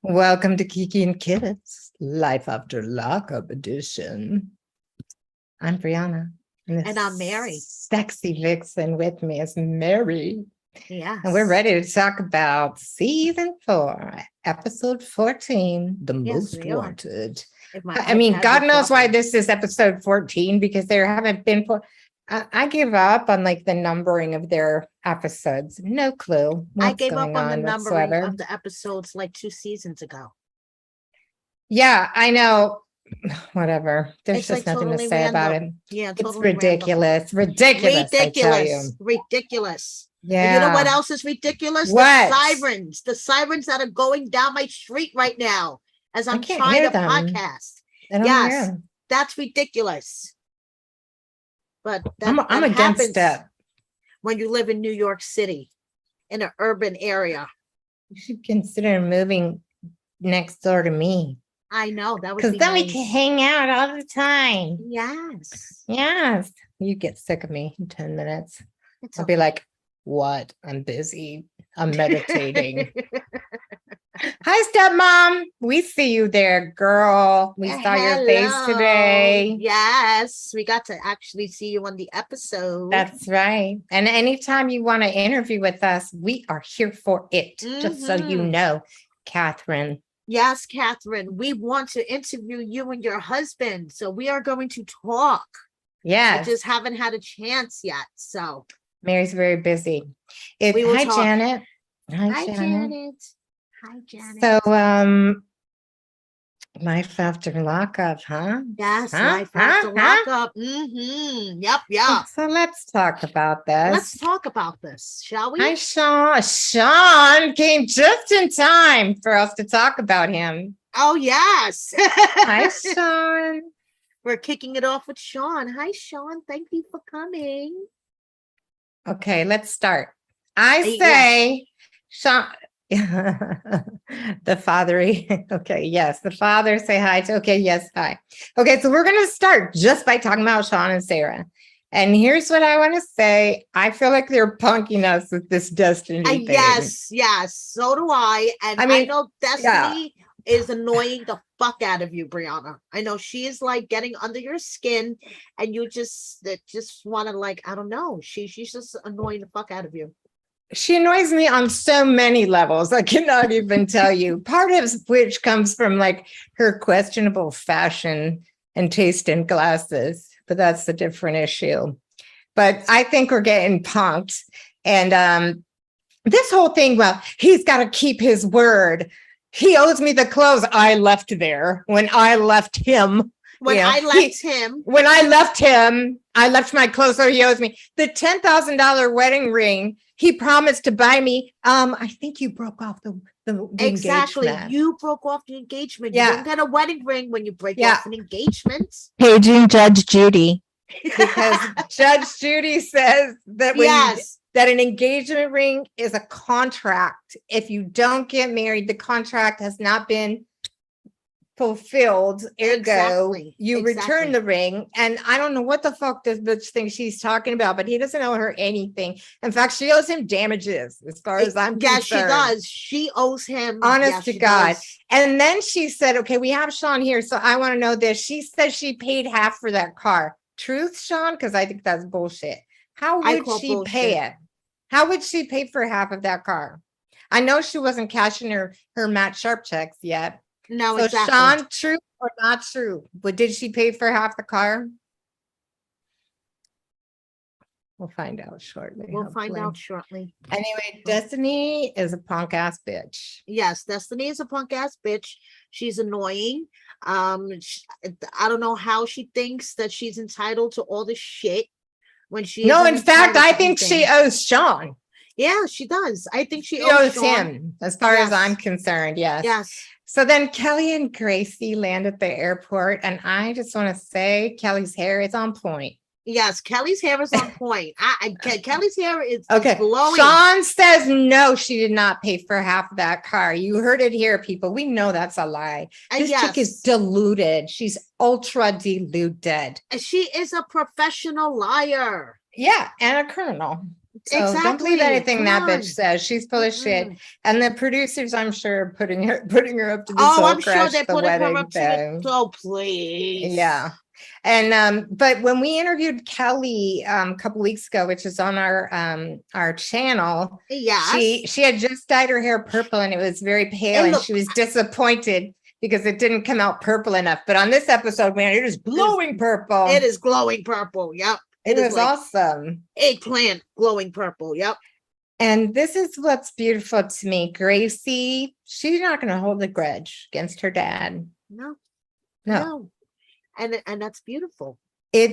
Welcome to Kiki and Kids, Life After Lockup edition. I'm Brianna. And I'm Mary. Sexy vixen with me is Mary. Yes. And we're ready to talk about season 4, episode 14, The Most Wanted. I mean, God knows why this is episode 14, because there haven't been... I give up on like the numbering of their episodes. No clue. I gave up on the numbering of the episodes like 2 seasons ago. Yeah, I know. Whatever. There's just nothing to say about it. Yeah, it's ridiculous. Ridiculous. I tell you. Ridiculous. Yeah. And you know what else is ridiculous? What? The sirens that are going down my street right now as I'm trying to podcast. Yes, that's ridiculous. But I'm against it. When you live in New York City, in an urban area. You should consider moving next door to me. I know, that would be because then nice. We can hang out all the time. Yes. Yes. You get sick of me in 10 minutes. I'll be like, what? I'm busy. I'm meditating. Hi, stepmom. We see you there, girl. We saw your face today. Yes, we got to actually see you on the episode. That's right. And anytime you want to interview with us, we are here for it. Just so you know, Catherine. Yes, Catherine. We want to interview you and your husband. So we are going to talk. Yes. We just haven't had a chance yet. So Mary's very busy. Hi, Janet. Hi, Janet. Hi, Janet. So, Life After Lockup, huh? Yes, Life After Lockup. Yep. So let's talk about this. Let's talk about this, shall we? Hi, Sean. Sean came just in time for us to talk about him. Oh, yes. Hi, Sean. We're kicking it off with Sean. Hi, Sean. Thank you for coming. Okay, let's start. I say, Sean... the father. Okay, yes, the father say hi to. Okay, yes, hi. Okay, so we're gonna start just by talking about Sean and Sarah. And here's what I want to say. I feel like they're punking us with this Destiny thing. Yes, so do I. And I know Destiny is annoying the fuck out of you, Brianna. I know she is like getting under your skin, and you just want to, like, I don't know. She's just annoying the fuck out of you. She annoys me on so many levels. I cannot even tell you. Part of which comes from like her questionable fashion and taste in glasses, but that's a different issue. But I think we're getting punked. And this whole thing, well, he's got to keep his word. He owes me the clothes I left there when I left him. When I left him, I left my clothes, so he owes me the $10,000 wedding ring. He promised to buy me. I think you broke off the exactly. Engagement. You broke off the engagement. Yeah. You don't get a wedding ring when you break off an engagement. Paging Judge Judy, because Judge Judy says that that an engagement ring is a contract. If you don't get married, the contract has not been fulfilled, ergo you return the ring. And I don't know what the fuck this bitch thinks she's talking about, but he doesn't owe her anything. In fact, she owes him damages as far as I'm concerned. She does. She owes him. Honest to God. And then she said, okay, we have Sean here, so I want to know this. She said she paid half for that car. Truth, Sean? Because I think that's bullshit. How would she pay it? How would she pay for half of that car? I know she wasn't cashing her Matt Sharp checks yet. No, so exactly. Sean, true or not true? But did she pay for half the car? We'll find out shortly. Anyway, Destiny is a punk ass bitch. Yes, Destiny is a punk ass bitch. She's annoying. I don't know how she thinks that she's entitled to all this shit when she. No, in fact, I think she owes Sean. Yeah, she does. I think she owes him, as far as I'm concerned. Yes. So then Kelly and Gracie land at the airport, and I just want to say Kelly's hair is on point. Yes, Kelly's hair is on point. Kelly's hair is glowing. Sean says no, she did not pay for half of that car. You heard it here, people. We know that's a lie. This chick is deluded. She's ultra deluded. She is a professional liar. Yeah, and a criminal. So don't believe anything Come that on. bitch says. She's full of shit. And the producers, I'm sure, are putting her up to the Oh, soul I'm sure crash, they're the putting her wedding up to thing. oh, please. Yeah. And but when we interviewed Kelly a couple weeks ago, which is on our channel, yes, she had just dyed her hair purple and it was very pale, and she was disappointed because it didn't come out purple enough. But on this episode, man, it is glowing purple. It is glowing purple. Yep. It was like awesome. Eggplant glowing purple. Yep. And this is what's beautiful to me. Gracie, she's not going to hold a grudge against her dad. No. And that's beautiful.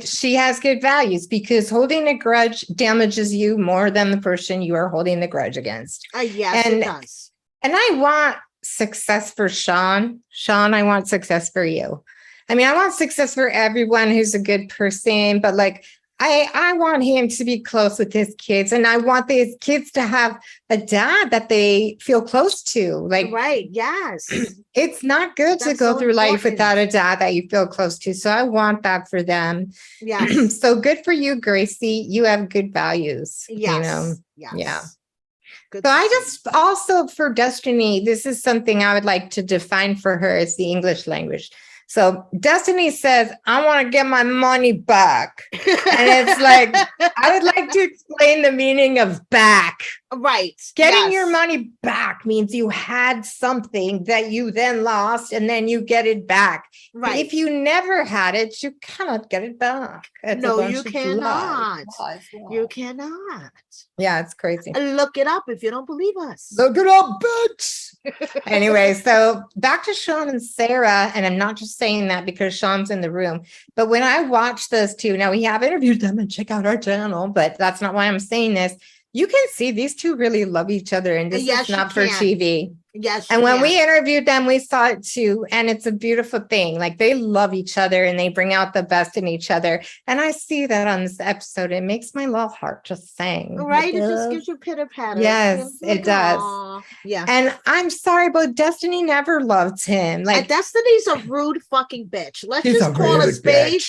She has good values, because holding a grudge damages you more than the person you are holding the grudge against. Yes, it does. And I want success for Sean. Sean, I want success for you. I mean, I want success for everyone who's a good person, but like, I want him to be close with his kids, and I want these kids to have a dad that they feel close to. Like, right. Yes. It's not good to go through life without a dad that you feel close to. So I want that for them. Yeah. So good for you, Gracie. You have good values. Yes. You know? Yes. Yeah. Good So I just also, for Destiny, this is something I would like to define for her, is the English language. So Destiny says, I want to get my money back. And it's like, I would like to explain the meaning of back. Right. Getting your money back means you had something that you then lost, and then you get it back. Right. If you never had it, you cannot get it back. No, you cannot. You cannot. Yeah, it's crazy. Look it up if you don't believe us. Look it up, bitch. Anyway, so back to Sean and Sarah, and I'm not just saying that because Sean's in the room, but when I watch those two, now we have interviewed them, and check out our channel, but that's not why I'm saying this. You can see these two really love each other, and this is not for TV. Yes. And when we interviewed them, we saw it too. And it's a beautiful thing. Like, they love each other and they bring out the best in each other. And I see that on this episode. It makes my little heart just sing. Right. It just gives you pitter patter. Yes, it does. Yeah. And I'm sorry, but Destiny never loved him. Like, Destiny's a rude fucking bitch. Let's just call a spade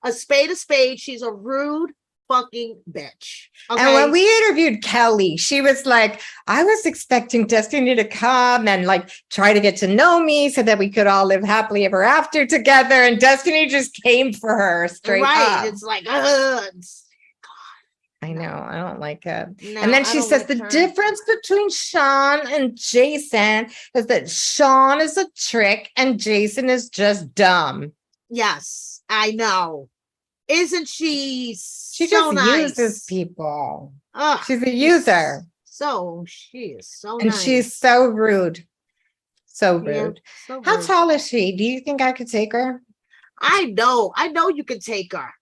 a spade. She's a rude fucking bitch. Okay? And when we interviewed Kelly, she was like, I was expecting Destiny to come and like try to get to know me so that we could all live happily ever after together. And Destiny just came for her straight up. It's like, I know, I don't like it. No, and then she says the difference between Sean and Jason is that Sean is a trick and Jason is just dumb. Yes, I know. Isn't she? She just uses people. She's a user. She is so and nice. She's so rude. So rude. Yeah, so How rude. tall is she? Do you think I could take her? I know you can take her.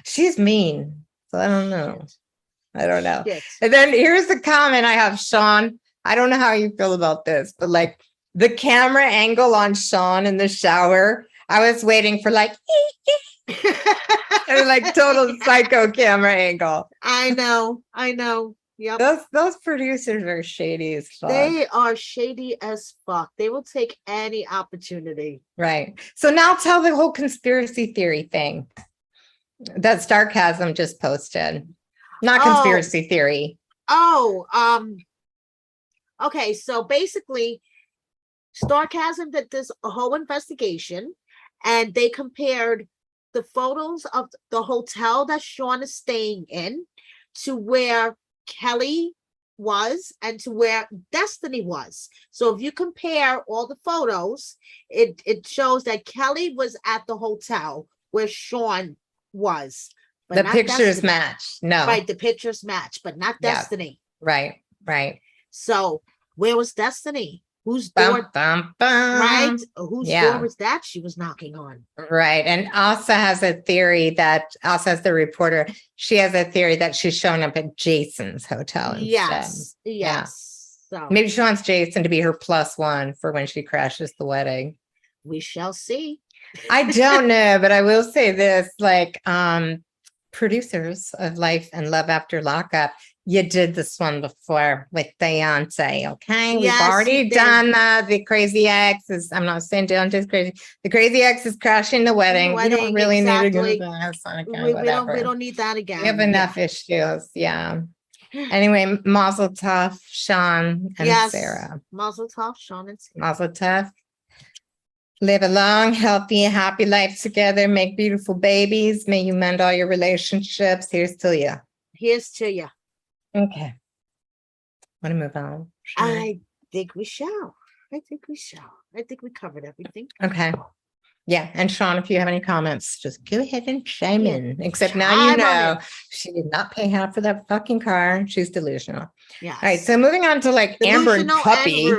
She's mean. So I don't know. Shit. And then here's the comment I have, Sean. I don't know how you feel about this, but like the camera angle on Sean in the shower, I was waiting for like, like total psycho camera angle. I know. Yep. Those producers are shady as fuck. They are shady as fuck. They will take any opportunity. Right. So now tell the whole conspiracy theory thing that Sarcasm just posted. Not conspiracy theory. Okay. So basically, Sarcasm did this whole investigation, and they compared the photos of the hotel that Sean is staying in to where Kelly was and to where Destiny was. So if you compare all the photos, it shows that Kelly was at the hotel where Sean was. But the pictures match. No. Right, the pictures match, but not Destiny. Right. So where was Destiny? Whose door? Right? Whose door was that she was knocking on? Right. And Asa has a theory that Asa's the reporter. She has a theory that she's showing up at Jason's hotel instead. Yes. Yeah. So maybe she wants Jason to be her +1 for when she crashes the wedding. We shall see. I don't know, but I will say this, like, producers of Life and Love After Lockup You did this one before with Deontay, okay? We've Yes, already done the crazy ex is, I'm not saying Deontay's crazy. The crazy ex is crashing the wedding. We don't really need to go to that. We don't need that again. We have enough issues. Yeah. Anyway, Mazel Tov, Sean and Sarah. Mazel Tov, Sean and Sarah. Mazel Tov. Live a long, healthy, happy life together. Make beautiful babies. May you mend all your relationships. Here's to you. Here's to you. Okay. Want to move on? I think we shall. I think we covered everything. Okay. Yeah. And Sean, if you have any comments, just go ahead and chime in. Except now you know she did not pay half for that fucking car. She's delusional. Yeah. All right. So moving on to like Amber and Puppy.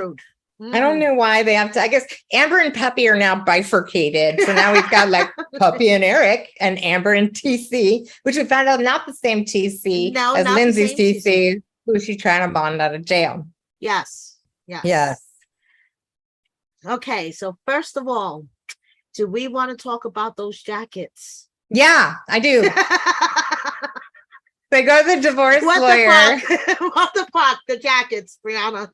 I don't know why they have to. I guess Amber and Puppy are now bifurcated. So now we've got like Puppy and Eric and Amber and TC, which we found out not the same TC as Lindsay's TC, who she's trying to bond out of jail. Yes. Yes. Okay. So first of all, do we want to talk about those jackets? Yeah, I do. They go to the divorce lawyer. What the fuck? The jackets, Brianna.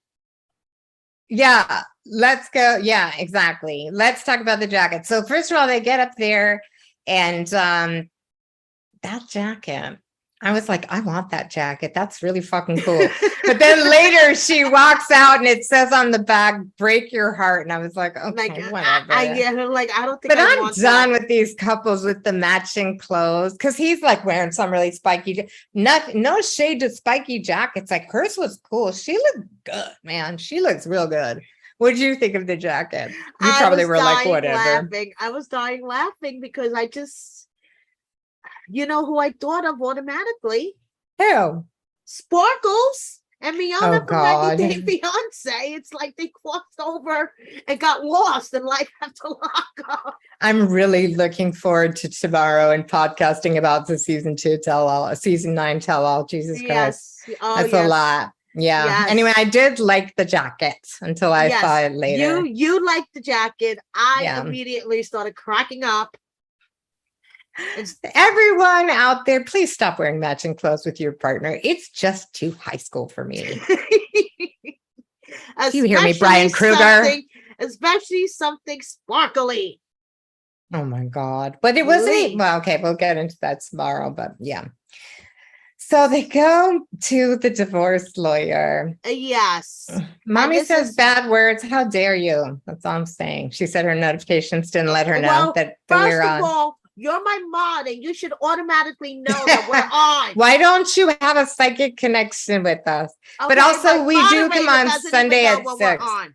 Yeah, let's go. Yeah, exactly. Let's talk about the jacket. So first of all, they get up there and that jacket, I was like, I want that jacket. That's really fucking cool. But then later she walks out and it says on the back, break your heart. And I was like, okay, whatever. I don't think but I'm done with these couples with the matching clothes because he's like wearing some really spiky, no shade to spiky jackets. Like hers was cool. She looked good, man. She looks real good. What did you think of the jacket? You probably were like, whatever. I was dying laughing because I just, you know who I thought of automatically? Who? Sparkles and Miana from 90 Day Fiance. It's like they crossed over and got lost in life after Lockup. I'm really looking forward to tomorrow and podcasting about the season 9 tell all. Jesus Christ. That's a lot. Yeah. Yes. Anyway, I did like the jacket until I saw it later. You liked the jacket. I immediately started cracking up. Everyone out there, please stop wearing matching clothes with your partner. It's just too high school for me. Do you hear me, Brian Kruger? Especially something sparkly. Oh my God. But it wasn't, well, okay, we'll get into that tomorrow, but yeah. So they go to the divorce lawyer. Yes. Mommy says bad words. How dare you? That's all I'm saying. She said her notifications didn't let her know that we're on. First of all, you're my mod and you should automatically know that we're on. Why don't you have a psychic connection with us? Okay, but also we do come on Sunday at 6. Well,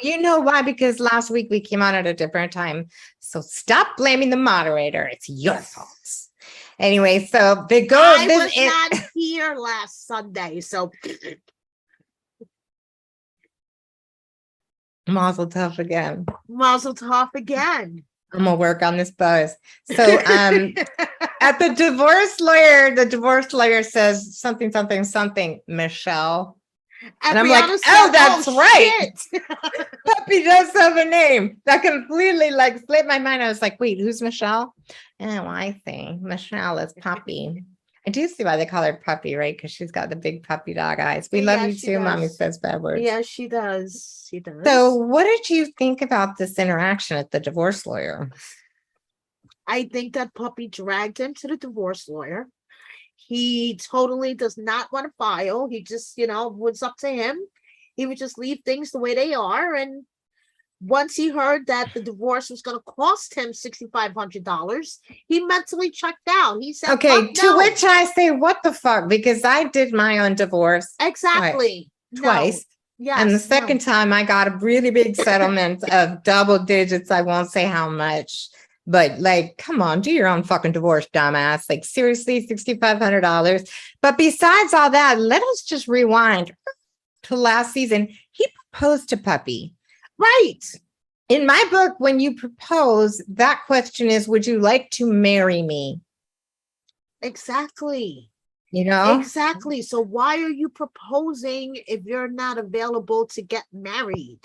you know why? Because last week we came on at a different time. So stop blaming the moderator. It's your fault. Anyway, so they go. I was not here last Sunday, so Mazel tov again. Mazel tov again. I'm gonna work on this buzz. So at the divorce lawyer says something, Michelle. And I'm like, oh, that's right. Puppy does have a name. That completely like slipped my mind. I was like, wait, who's Michelle? Oh, I see. Michelle is Puppy. I do see why they call her Puppy, right? Because she's got the big puppy dog eyes. We love you too. Mommy says bad words. Yeah, she does. She does. So what did you think about this interaction at the divorce lawyer? I think that Puppy dragged him to the divorce lawyer. He totally does not want to file. He just, what's up to him. He would just leave things the way they are. And once he heard that the divorce was going to cost him $6,500, he mentally checked out. He said, okay, to which I say, what the fuck? Because I did my own divorce. Exactly. Twice. Yes, and the second time I got a really big settlement of double digits. I won't say how much. But like, come on, do your own fucking divorce, dumbass. Like, seriously, $6,500. But besides all that, let us just rewind to last season. He proposed to Puppy. Right. In my book, when you propose, that question is, would you like to marry me? Exactly. Exactly. So why are you proposing if you're not available to get married?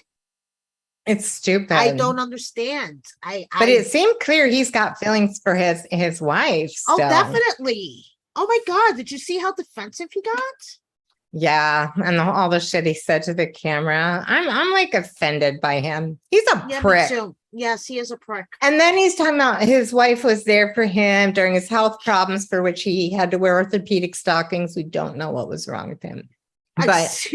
It's stupid. I don't understand. But it seemed clear he's got feelings for his wife. Oh, definitely. Oh my God. Did you see how defensive he got? Yeah, and all the shit he said to the camera. I'm like offended by him. He's a prick. Me too. Yes, he is a prick. And then he's talking about his wife was there for him during his health problems for which he had to wear orthopedic stockings. We don't know what was wrong with him. But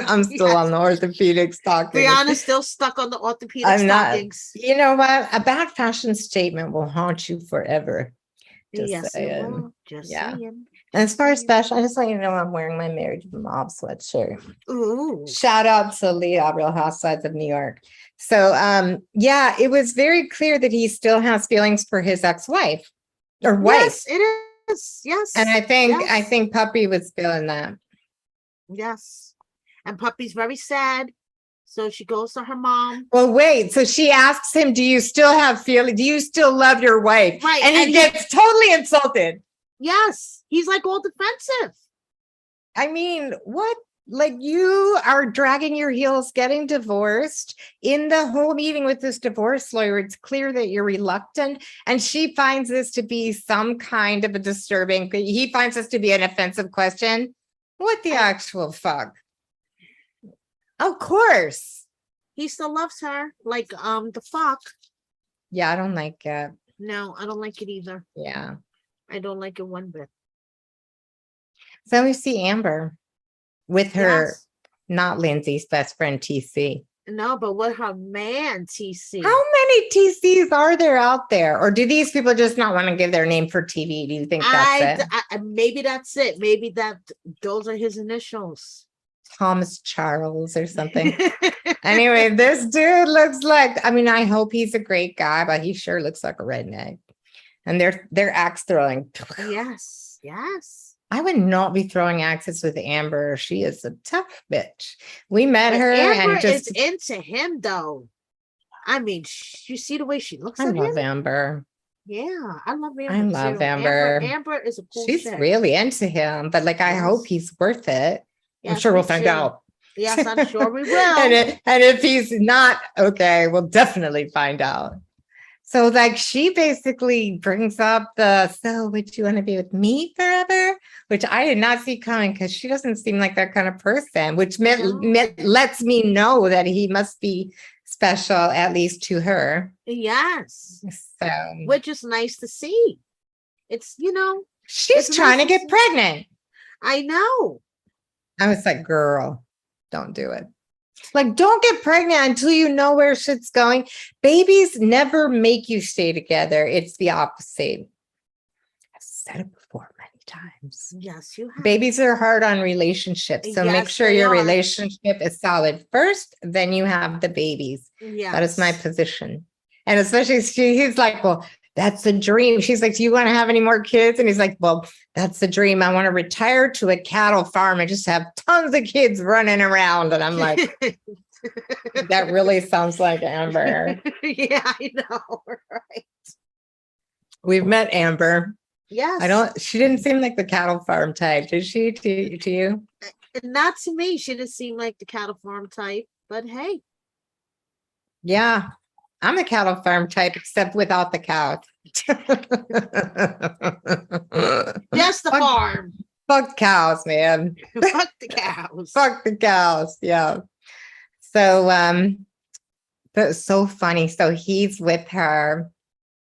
I'm still on the orthopedic stockings. Brianna's still stuck on the orthopedic stockings. You know what? A bad fashion statement will haunt you forever. Just saying. Just saying. And as far as fashion, I just want you to know I'm wearing my Married to the Mob sweatshirt. Ooh. Shout out to Leah, Real Housewives of New York. So, yeah, it was very clear that he still has feelings for his ex-wife or wife. Yes, it is. Yes. And I think Puppy was feeling that. Yes. And Puppy's very sad. So she goes to her mom. Well, wait. So she asks him, do you still have feeling? Do you still love your wife? Right. And he gets totally insulted. Yes. He's like all defensive. I mean, what? Like you are dragging your heels, getting divorced. In the whole meeting with this divorce lawyer, it's clear that you're reluctant. And she finds this to be some kind of a disturbing, he finds this to be an offensive question. What the actual fuck? Of course. He still loves her. Like, the fuck. Yeah, I don't like it. No, I don't like it either. Yeah. I don't like it one bit. So we see Amber with her, not Lindsay's best friend, TC. No, but with her man, TC. How many TCs are there out there? Or do these people just not want to give their name for TV? Do you think that's it? Maybe that's it. Maybe those are his initials. Thomas Charles or something. Anyway, this dude looks like, I mean, I hope he's a great guy, but he sure looks like a redneck. And they're axe throwing. Yes, yes. I would not be throwing axes with Amber. She is a tough bitch. We met her Amber and just is into him though. I mean, you see the way she looks at him. I love Amber. Yeah, I love Amber. I love Amber. Amber is a cool She's chick. really into him, but like I hope he's worth it. Yes, I'm sure we'll find out. Yes, I'm sure we will. And if he's not okay, we'll definitely find out. So like she basically brings up so would you want to be with me forever? Which I did not see coming because she doesn't seem like that kind of person, which lets me know that he must be special, at least to her. Yes. So which is nice to see. It's, she's trying to get pregnant. I know. I was like, girl, don't do it. Like, don't get pregnant until you know where shit's going. Babies never make you stay together. It's the opposite. I've said it before many times. Yes, you have. Babies are hard on relationships. So make sure your relationship is solid first, then you have the babies. Yes. That is my position. And especially he's like, well, that's a dream. She's like, do you want to have any more kids? And he's like, well, that's the dream. I want to retire to a cattle farm and just have tons of kids running around. And I'm like, that really sounds like Amber. Yeah, I know. Right. We've met Amber. Yes. She didn't seem like the cattle farm type. Did she to you? Not to me. She didn't seem like the cattle farm type, but hey. Yeah. I'm a cattle farm type, except without the cows. Just the farm. Fuck cows, man. Fuck the cows. Fuck the cows. Yeah. So, that was so funny. So he's with her.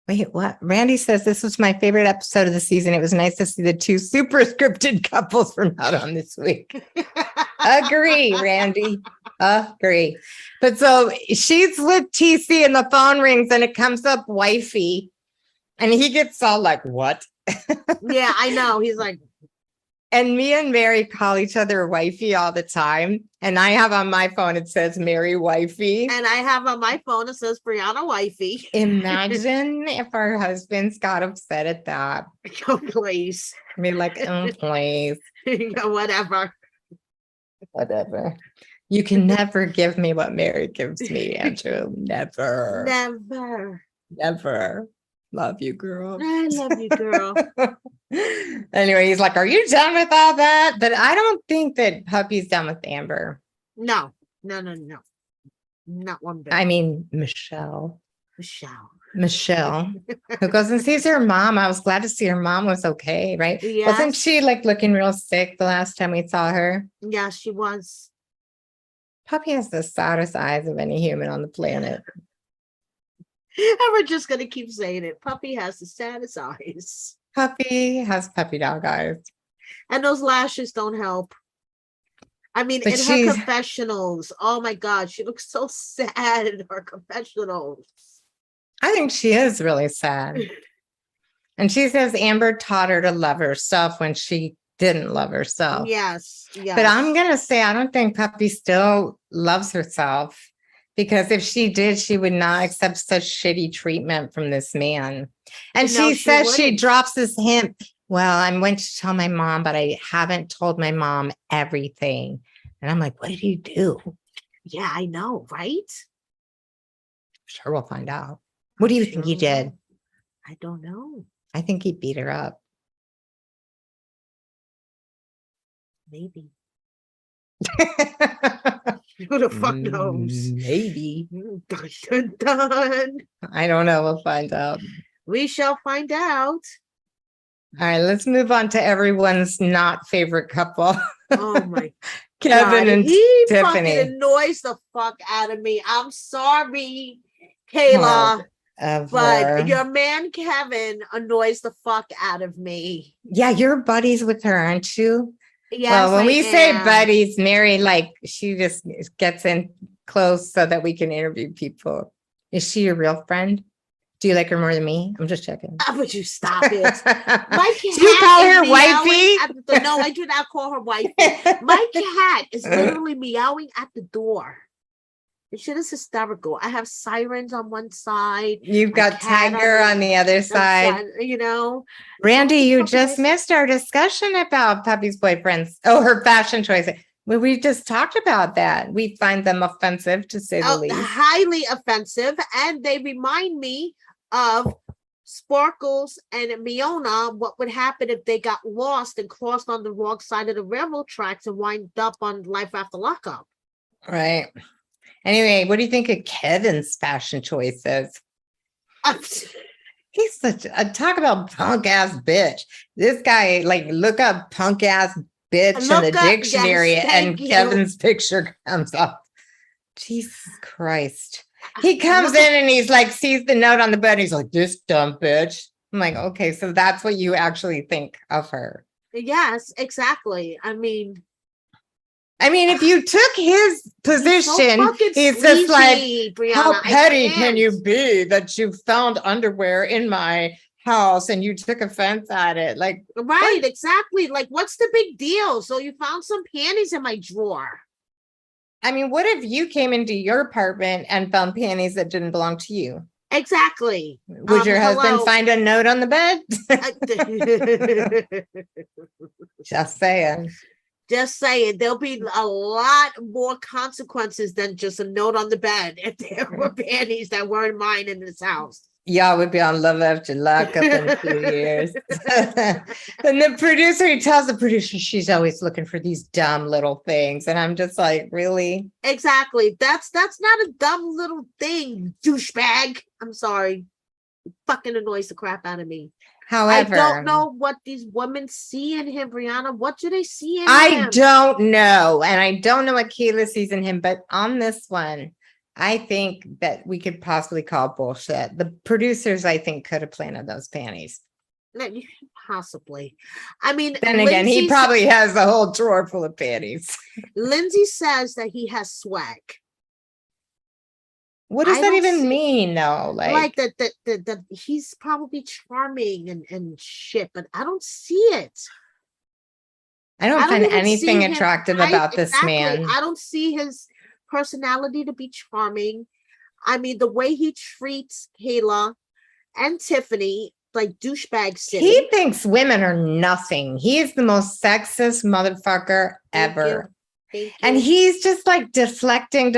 Wait, what? Randy says this was my favorite episode of the season. It was nice to see the two super scripted couples from out on this week. Agree, Randy. Agree. But so she's with TC and the phone rings and it comes up wifey. And he gets all like, what? Yeah, I know. He's like, and me and Mary call each other wifey all the time. And I have on my phone, it says Mary wifey. And I have on my phone, it says Brianna wifey. Imagine if our husbands got upset at that. Oh, please. I mean, like, oh, please. Whatever. Whatever. You can never give me what Mary gives me, Andrew. Never. Never. Never. Love you, girl. I love you, girl. Anyway, he's like, are you done with all that? But I don't think that Puppy's done with Amber. No. Not one bit. I mean, Michelle. Michelle, who goes and sees her mom. I was glad to see her mom was okay, right? Yes. Wasn't she like looking real sick the last time we saw her? Yeah, she was. Puppy has the saddest eyes of any human on the planet. And we're just going to keep saying it. Puppy has the saddest eyes. Puppy has puppy dog eyes. And those lashes don't help. I mean, but in her confessionals, oh my God, she looks so sad in her confessionals. I think she is really sad. And she says Amber taught her to love herself when she didn't love herself. Yes, yes. But I'm going to say, I don't think Puppy still loves herself, because if she did, she would not accept such shitty treatment from this man. And she says she drops this hint. Well, I'm going to tell my mom, but I haven't told my mom everything. And I'm like, what did he do? Yeah, I know, right? Sure, we'll find out. What do you think he did? I don't know. I think he beat her up. Maybe. Who the fuck knows? Maybe. Dun, dun, dun. I don't know. We'll find out. We shall find out. All right, let's move on to everyone's not favorite couple. Oh my Kevin God. and he Tiffany. Fucking annoys the fuck out of me. I'm sorry, Kayla. But your man Kevin annoys the fuck out of me. Yeah, you're buddies with her, aren't you? Yes, well, when we say buddies, Mary, like, she just gets in close so that we can interview people. Is she your real friend? Do you like her more than me? I'm just checking. How would you stop it? My cat do you call her wifey? No, I do not call her wifey. My cat is literally meowing at the door. The shit is hysterical. I have sirens on one side. You've got Tiger on the other side. You know, Randy, you just missed our discussion about Puppy's boyfriends. Oh, her fashion choices. Well, we just talked about that. We find them offensive, to say the least. Highly offensive. And they remind me of Sparkles and Miona. What would happen if they got lost and crossed on the wrong side of the railroad tracks and wind up on Life After Lockup? Right. Anyway, what do you think of Kevin's fashion choices? He's such a talk about punk ass bitch. This guy, like, look up punk ass bitch in the dictionary, and Kevin's picture comes up. Jesus Christ. He comes in and he's like, sees the note on the bed. And he's like, this dumb bitch. I'm like, okay, so that's what you actually think of her. Yes, exactly. I mean, if you took his position, he's just like, Brianna, how petty can you be that you found underwear in my house and you took offense at it? Like, right, what? Exactly. Like, what's the big deal? So you found some panties in my drawer. I mean, what if you came into your apartment and found panties that didn't belong to you? Exactly. Would your husband find a note on the bed? Just saying. Just saying, there'll be a lot more consequences than just a note on the bed if there were panties that weren't mine in this house. Y'all would be on Love After Lockup in a few years. And the producer, he tells the producer she's always looking for these dumb little things. And I'm just like, really? Exactly. That's not a dumb little thing, douchebag. I'm sorry. It fucking annoys the crap out of me. However, I don't know what these women see in him, Brianna. What do they see in him? I don't know. And I don't know what Kayla sees in him. But on this one, I think that we could possibly call bullshit. The producers, I think, could have planted those panties. Possibly. I mean, then again, he probably has a whole drawer full of panties. Lindsay says that he has swag. What does that even mean, though? Like that he's probably charming and shit, but I don't see it. I don't find anything attractive about this man. I don't see his personality to be charming. I mean, the way he treats Kayla and Tiffany, like douchebag city. He thinks women are nothing. He is the most sexist motherfucker ever. And he's just like deflecting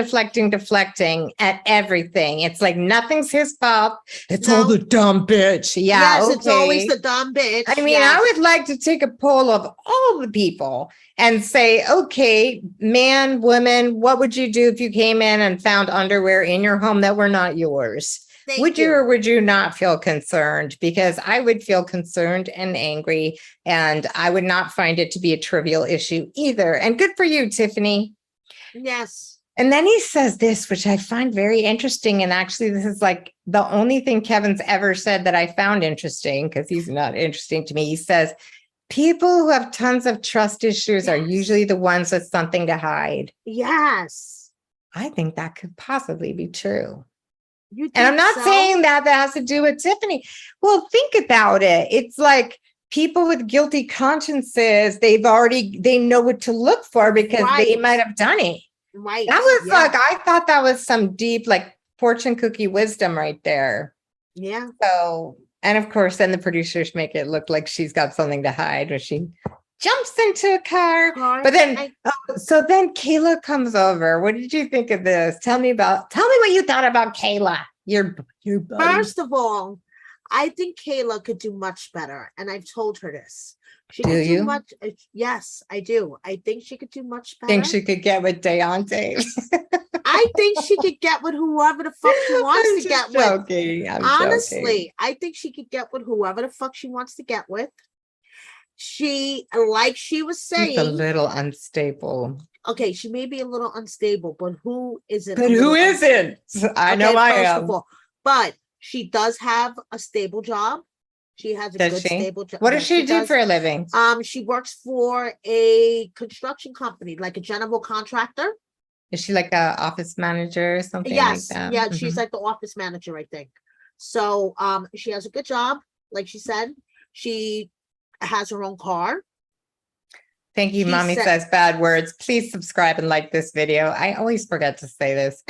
at everything. It's like nothing's his fault. It's all the dumb bitch. Yeah, yes, it's always the dumb bitch. I mean, I would like to take a poll of all the people and say, okay, man, woman, what would you do if you came in and found underwear in your home that were not yours? Would you or would you not feel concerned? Because I would feel concerned and angry, and I would not find it to be a trivial issue either. And good for you, Tiffany. Yes. And then he says this, which I find very interesting. And actually, this is like the only thing Kevin's ever said that I found interesting, because he's not interesting to me. He says, people who have tons of trust issues are usually the ones with something to hide. Yes. I think that could possibly be true. And I'm not saying that has to do with Tiffany. Well, think about it. It's like people with guilty consciences, they know what to look for because they might have done it. Right. That was like, I thought that was some deep, like, fortune cookie wisdom right there. Yeah. So, and of course, then the producers make it look like she's got something to hide when she jumps into a car. But then, so then Kayla comes over. What did you think of this? Tell me what you thought about Kayla. Your buddy. First of all, I think Kayla could do much better. And I've told her this. She could do much. Yes, I do. I think she could do much better. Think she could get with Deontay? I think she could get with whoever the fuck she wants to get with. Honestly, I think she could get with whoever the fuck she wants to get with. She, like she was saying, she's a little unstable. Okay, she may be a little unstable, but who isn't? But who isn't? I know I am. But she does have a stable job. She has a stable job. What does she do for a living? She works for a construction company, like a general contractor. Is she like a office manager or something like that? Yeah, she's like the office manager, I think. So she has a good job, like she said. She has her own car. Thank you. Mommy says bad words. Please subscribe and like this video. I always forget to say this.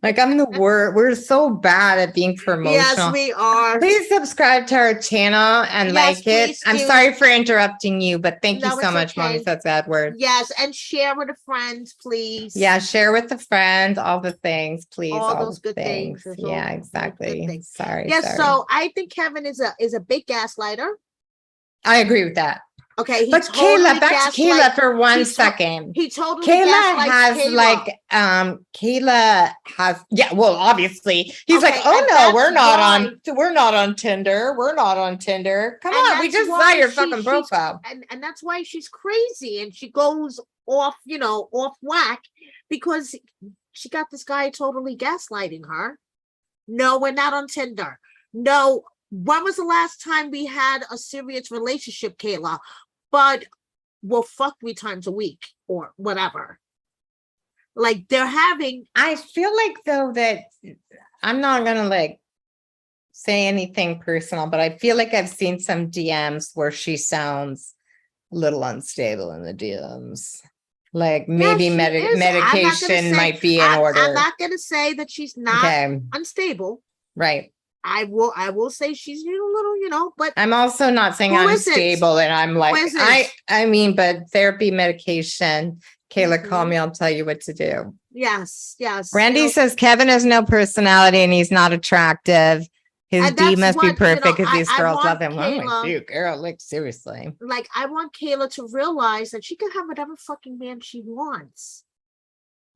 Like, I'm the worst. We're so bad at being promotional. Yes, we are. Please subscribe to our channel and like it. I'm sorry for interrupting you, but thank you so much, Mommy says bad words. Yes, and share with a friend, please. Yeah, share with a friend, all the things, please. All those good things. Yeah, exactly. Sorry. Yes, so I think Kevin is a big gaslighter. I agree with that. Okay, but Kayla, back to Kayla for 1 second. He totally Kayla has well, obviously he's like, oh no, we're not on Tinder. We're not on Tinder. Come on, we just saw your fucking profile. And that's why she's crazy and she goes off, off whack, because she got this guy totally gaslighting her. No, we're not on Tinder. No. When was the last time we had a serious relationship, Kayla? But we'll fuck 3 times a week or whatever. Like they're having. I feel like though that I'm not gonna like say anything personal, but I feel like I've seen some DMs where she sounds a little unstable in the DMs. Like maybe medication might be in order. I'm not gonna say that she's not unstable. Right. I will say she's a little, but I'm also not saying I'm stable and I'm like, I mean, but therapy, medication, Kayla, call me, I'll tell you what to do. Yes. Randy says Kevin has no personality and he's not attractive. His D must be perfect because these girls love him. I'm like, dude, girl, like seriously. Like, I want Kayla to realize that she can have whatever fucking man she wants.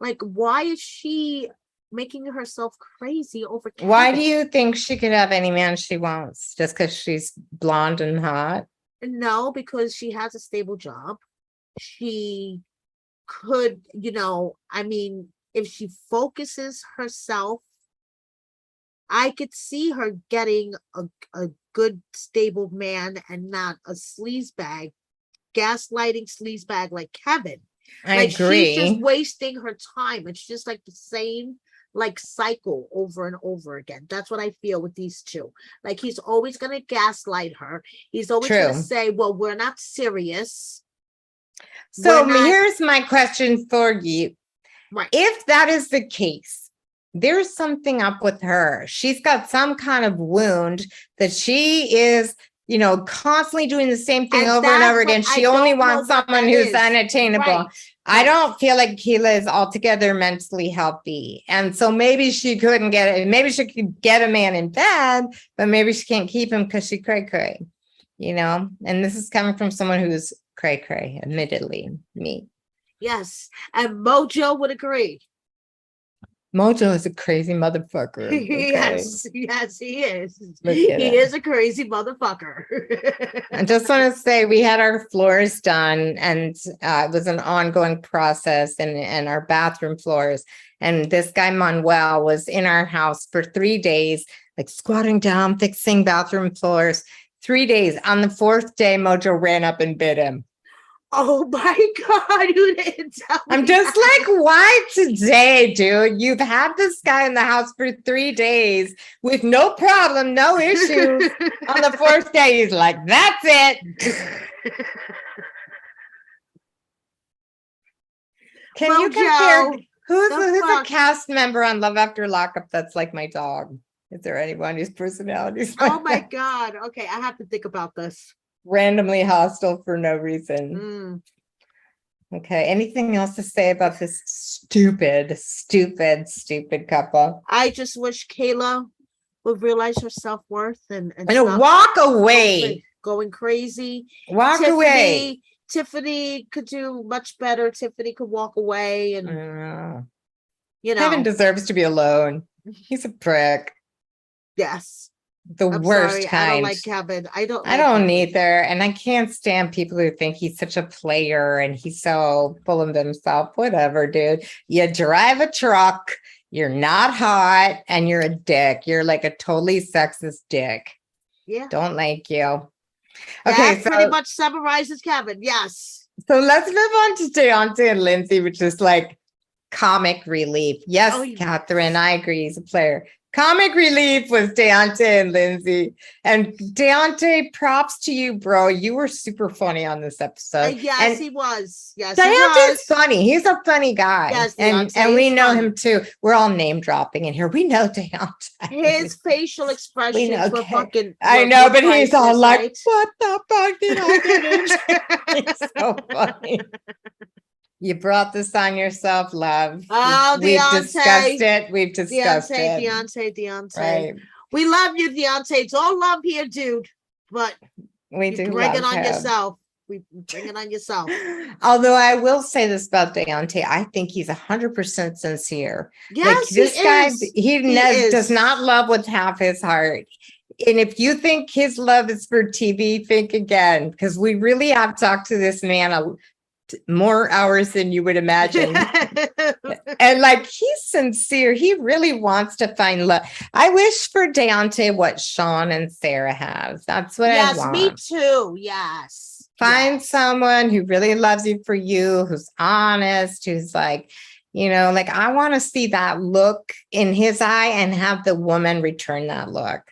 Like, why is she making herself crazy over Kevin? Why do you think she could have any man she wants? Just because she's blonde and hot? No, because she has a stable job. She could, I mean, if she focuses herself, I could see her getting a good stable man and not a sleazebag, gaslighting sleazebag like Kevin. I agree. She's just wasting her time. It's just like the same cycle over and over again. That's what I feel with these two. Like, he's always going to gaslight her. He's always going to say, well, we're not serious. So here's my question for you. Right. If that is the case, there's something up with her. She's got some kind of wound that she is, constantly doing the same thing over and over again. She only wants someone who's unattainable. Right. I don't feel like Kayla is altogether mentally healthy. And so maybe she couldn't get it. Maybe she could get a man in bed, but maybe she can't keep him because she cray, and this is coming from someone who's cray, admittedly, me. Yes. And Mojo would agree. Mojo is a crazy motherfucker. Okay? Yes, he is. Look at He it. is a crazy motherfucker. I just want to say we had our floors done, and it was an ongoing process, and our bathroom floors. And this guy Manuel was in our house for 3 days, like squatting down, fixing bathroom floors. 3 days. On the 4th day, Mojo ran up and bit him. Oh my God, you didn't tell me. I'm just like, why today, dude? You've had this guy in the house for 3 days with no problem, no issues. On the 4th day, he's like, that's it. Can you compare? Who's a cast member on Love After Lockup that's like my dog? Is there anyone whose personality is like Oh my that? God. Okay, I have to think about this. Randomly hostile for no reason. Okay, anything else to say about this stupid couple? I just wish Kayla would realize her self-worth and stop walk away. Going crazy. Walk away. Tiffany could do much better. Tiffany could walk away, and Kevin deserves to be alone. He's a prick. Yes. I'm worst sorry, kind. I don't like Kevin. I don't either. And I can't stand people who think he's such a player and he's so full of himself. Whatever, dude. You drive a truck, you're not hot, and you're a dick. You're like a totally sexist dick. Yeah. Don't like you. Okay. That pretty much summarizes Kevin. Yes. So let's move on to Deontay and Lindsay, which is like comic relief. Yes, Catherine, I agree. He's a player. Comic relief was Deontay and Lindsay. And Deontay, props to you, bro. You were super funny on this episode. Yes, he was. Yes, Deontay's funny. He's a funny guy. Yes, and we know him too. We're all name dropping in here. We know Deontay. His facial expressions were fucking. I know, but he's all like, right? What the fuck did I get into? He's so funny. You brought this on yourself, love. Oh, we've discussed it. We've discussed it. Deontay. Right. We love you, Deontay. It's all love here, dude. But we do bring it on yourself. We bring it on yourself. Although I will say this about Deontay, I think he's 100% sincere. Yes, like this guy, he does not love with half his heart. And if you think his love is for TV, think again, because we really have talked to this man more hours than you would imagine. And like, he's sincere. He really wants to find love. I wish for Deontay what Sean and Sarah have. That's what I want. Yes, me too. Yes. Find someone who really loves you for you, who's honest, who's like, like I want to see that look in his eye and have the woman return that look.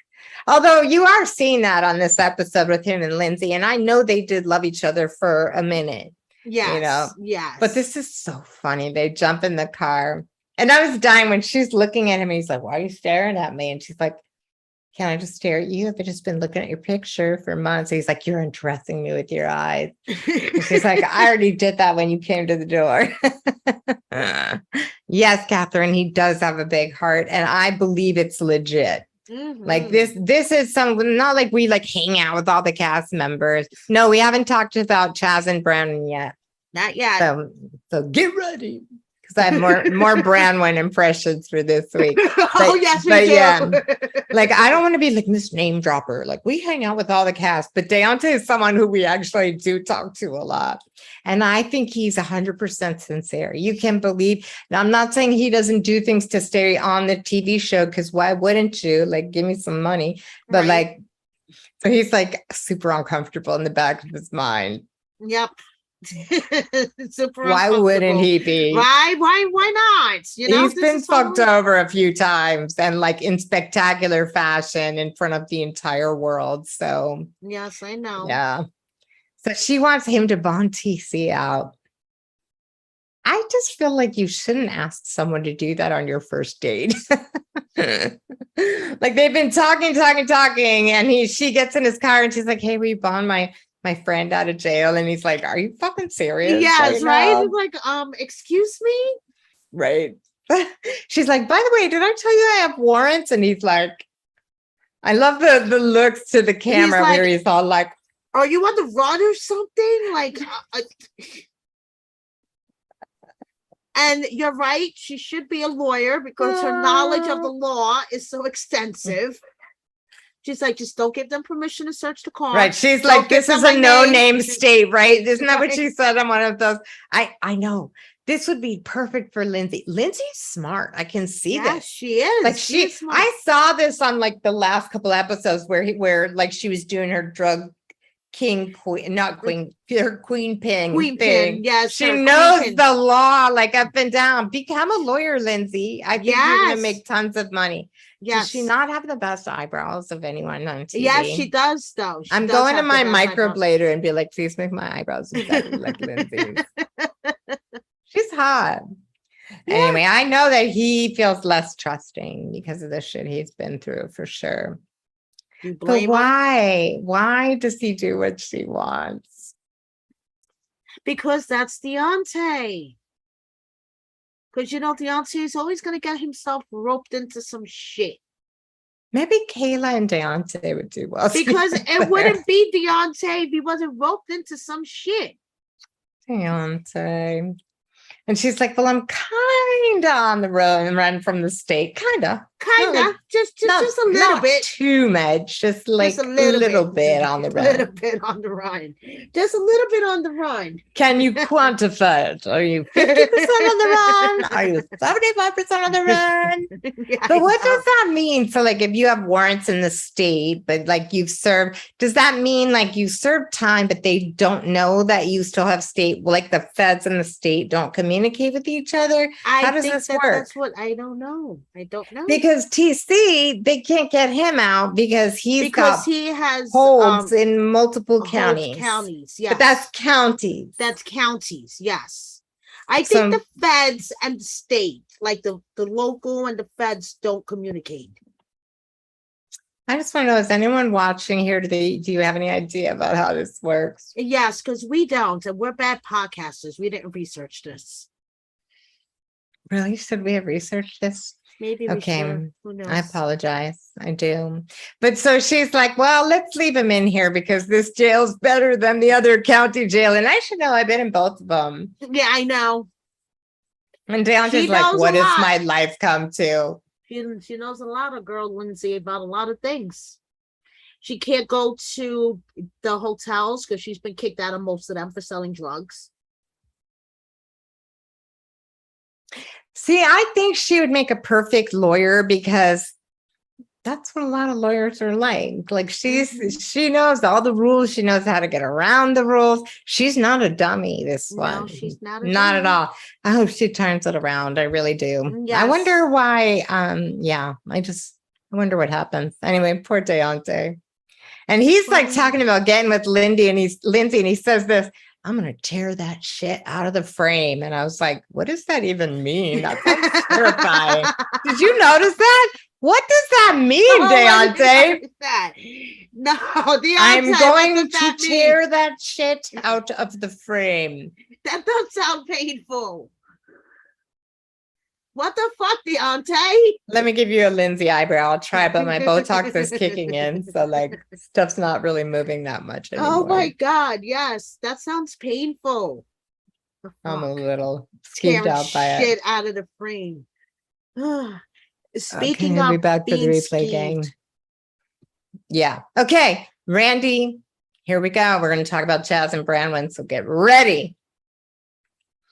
Although you are seeing that on this episode with him and Lindsay, and I know they did love each other for a minute. Yes. Yes. But this is so funny. They jump in the car. And I was dying when she's looking at him. He's like, why are you staring at me? And she's like, can I just stare at you? I've just been looking at your picture for months. He's like, you're undressing me with your eyes. She's like, I already did that when you came to the door. Yes, Catherine, he does have a big heart. And I believe it's legit. Mm-hmm. Like this is not like we like hang out with all the cast members. No, we haven't talked about Chaz and Brandon yet. Not yet. So get ready, because I have more Branwen impressions for this week. Yes, we do. Yeah, like I don't want to be like this name dropper. Like we hang out with all the cast, but Deontay is someone who we actually do talk to a lot, and I think he's 100% sincere. You can believe. Now, I'm not saying he doesn't do things to stay on the TV show, because why wouldn't you? Like, give me some money, but like, so he's like super uncomfortable in the back of his mind. Yep. Why wouldn't he be? Why not? He's been fucked over a few times, and like in spectacular fashion in front of the entire world. So yes, I know. Yeah. So she wants him to bond TC out. I just feel like you shouldn't ask someone to do that on your first date. Like they've been talking, and she gets in his car and she's like, hey, will you bond my friend out of jail? And he's like, are you fucking serious? Yes, right? He's like, excuse me? Right. She's like, by the way, did I tell you I have warrants? And he's like, I love the looks to the camera where he's all like, are you on the run or something? Like, And you're right. She should be a lawyer because her knowledge of the law is so extensive. She's like, just don't give them permission to search the car. Right. She's like, this is a no-name state, right? Isn't that what she said on one of those? I know. This would be perfect for Lindsay. Lindsay's smart. I can see this. She is. Like I saw this on like the last couple episodes where like she was doing her drug king queen, not queen, her queen pin. Queen pin, yes. She knows the law like up and down. Become a lawyer, Lindsay. I think you're gonna make tons of money. Does she not have the best eyebrows of anyone on TV? Yes, she does, though. I'm going to my microblader and be like, please make my eyebrows exactly like Lindsay's. She's hot. Yeah. Anyway, I know that he feels less trusting because of the shit he's been through for sure. But why? Why does he do what she wants? Because that's Deontay. Because, Deontay is always going to get himself roped into some shit. Maybe Kayla and Deontay would do well. Because it wouldn't be Deontay if he wasn't roped into some shit. Deontay. And she's like, well, I'm kind of on the road and run from the state. Kind of. Just a little bit. Too much. Just like a little bit on the run. A little bit on the run. Just a little bit on the run. Can you quantify it? Are you 50% on the run? Are you 75% on the run? Yeah, but what does that mean? So like if you have warrants in the state, but like you've served, does that mean like you served time, but they don't know that you still have state, like the feds and the state don't communicate with each other? How does this work? That's what I don't know. Because TC, they can't get him out because he has holds in multiple counties. Yes. But that's counties. That's counties, yes. I think the feds and the state, like the local and the feds, don't communicate. I just want to know, is anyone watching here today? Do you have any idea about how this works? Yes, because we don't, and we're bad podcasters. We didn't research this. Really? Should we have researched this? Maybe we should. Who knows? I apologize. I do. But so she's like, well, let's leave him in here because this jail's better than the other county jail. And I should know, I've been in both of them. Yeah, I know. And Deontay's like, what has my life come to? She knows a lot of girl, Lindsay, about a lot of things. She can't go to the hotels because she's been kicked out of most of them for selling drugs. See, I think she would make a perfect lawyer because that's what a lot of lawyers are like. Like she knows all the rules. She knows how to get around the rules. She's not a dummy, this one. No, she's not at all. I hope she turns it around. I really do. Yes. I wonder why. I wonder what happens. Anyway, poor Deontay. And he's like talking about getting with Lindsay and he says this, I'm going to tear that shit out of the frame. And I was like, what does that even mean? That sounds terrifying. Did you notice that? What does that mean, Deontay? No, Deontay, I'm going to tear that shit out of the frame. That doesn't sound painful. What the fuck, Deontay? Let me give you a Lindsay eyebrow. I'll try, but my Botox is kicking in. So like stuff's not really moving that much anymore. Oh my God. Yes. That sounds painful. I'm a little skeeved out by it. Shit out of the frame. Speaking of be back for the replay gang. Yeah. Okay. Randy, here we go. We're going to talk about Chaz and Branwen. So get ready.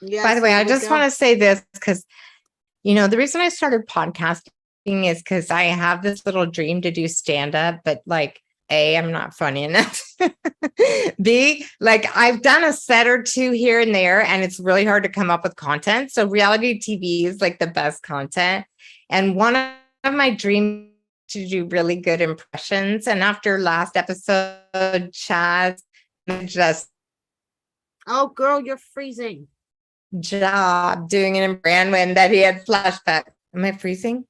Yes, by the way, I just want to say this because the reason I started podcasting is because I have this little dream to do stand-up, but like, A, I'm not funny enough. B, like I've done a set or two here and there, and it's really hard to come up with content. So reality TV is like the best content. And one of my dreams to do really good impressions. And after last episode, Chaz just... Oh, girl, you're freezing. Job doing it in Branwen that he had flashback. Am I freezing?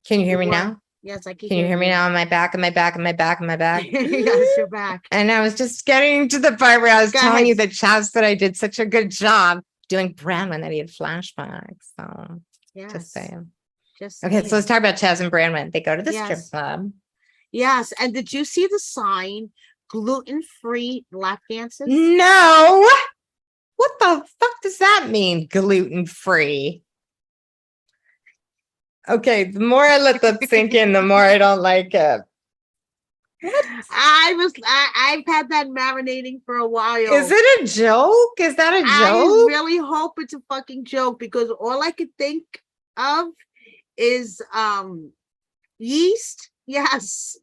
Can you hear me now? Yes, I can. Can you hear me now? On my back, on my back, on my back, on my back. Yes, you're back. And I was just getting to the part where I was telling you that Chaz said I did such a good job doing Branwen that he had flashbacks. So just saying. Okay, so let's talk about Chaz and Branwen. They go to the strip club. Yes, and did you see the sign? Gluten-free lap dances? No. What the fuck does that mean? Gluten-free. Okay, the more I let that sink in, the more I don't like it. I've had that marinating for a while. Is it a joke? Is that a joke? I really hope it's a fucking joke, because all I could think of is yeast. Yes.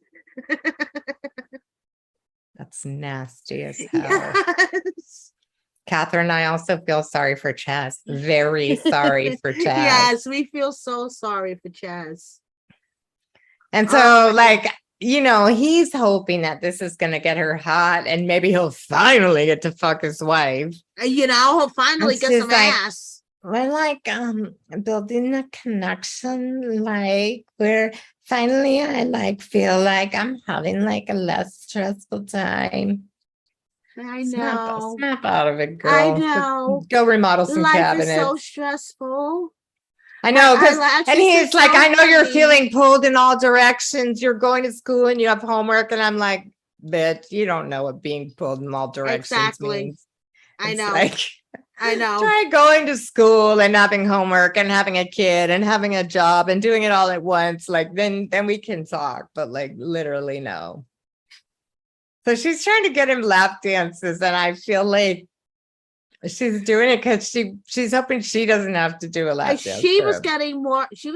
That's nasty as hell. Yes. Catherine, I also feel sorry for Chaz. Very sorry for Chaz. Yes, we feel so sorry for Chaz. And so, like, you know, he's hoping that this is going to get her hot and maybe he'll finally get to fuck his wife. You know, he'll finally get some ass. We're like building a connection, like where finally I like feel like I'm having like a less stressful time. I know. Snap out of it, girl. I know. Go remodel some cabinets. Life is so stressful. I know, and he's like, I know you're feeling pulled in all directions. You're going to school and you have homework, and I'm like, bitch, you don't know what being pulled in all directions means. I know. Like, I know. Try going to school and having homework and having a kid and having a job and doing it all at once. Like then we can talk, but like literally no. So she's trying to get him lap dances, and I feel like she's doing it because she's hoping she doesn't have to do a lap dance. She was